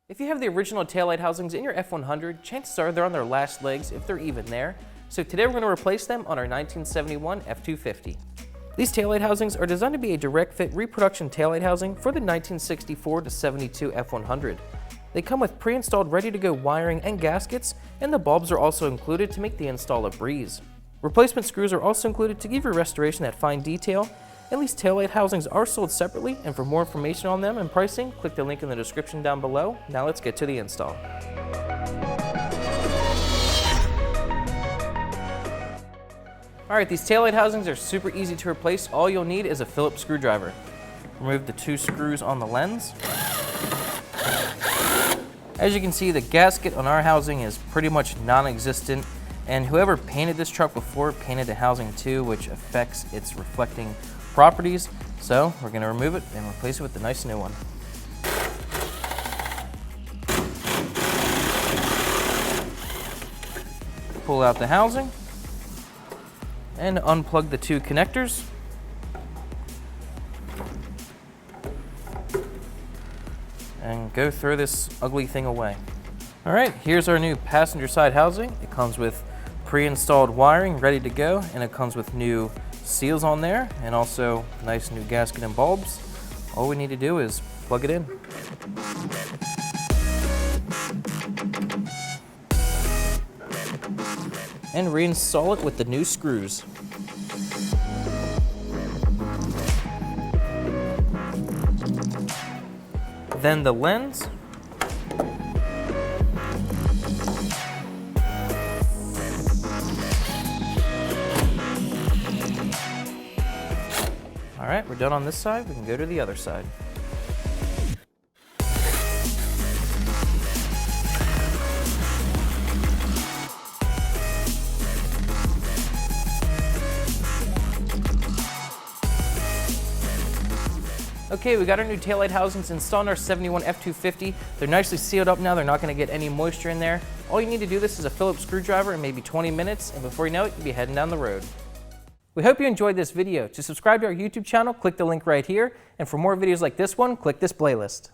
If you have the original taillight housings in your F-100, chances are they're on their last legs if they're even there. So today we're going to replace them on our 1971 F-250. These taillight housings are designed to be a direct fit reproduction taillight housing for the 1964 to 72 F-100. They come with pre-installed ready-to-go wiring and gaskets, and the bulbs are also included to make the install a breeze. Replacement screws are also included to give your restoration that fine detail, and these taillight housings are sold separately, and for more information on them and pricing, click the link in the description down below. Now let's get to the install. Alright, these taillight housings are super easy to replace. All you'll need is a Phillips screwdriver. Remove the 2 screws on the lens. As you can see, the gasket on our housing is pretty much non-existent, and whoever painted this truck before painted the housing too, which affects its reflecting properties. So we're going to remove it and replace it with the nice new one. Pull out the housing and unplug the 2 connectors. And go throw this ugly thing away. All right, here's our new passenger side housing. It comes with pre-installed wiring ready to go, and it comes with new seals on there and also nice new gasket and bulbs. All we need to do is plug it in. And reinstall it with the new screws. Then the lens. All right, we're done on this side. We can go to the other side. Okay, we got our new taillight housings installed in our 71 F-250. They're nicely sealed up now. They're not going to get any moisture in there. All you need to do this is a Phillips screwdriver in maybe 20 minutes, and before you know it, you'll be heading down the road. We hope you enjoyed this video. To subscribe to our YouTube channel, click the link right here, and for more videos like this one, click this playlist.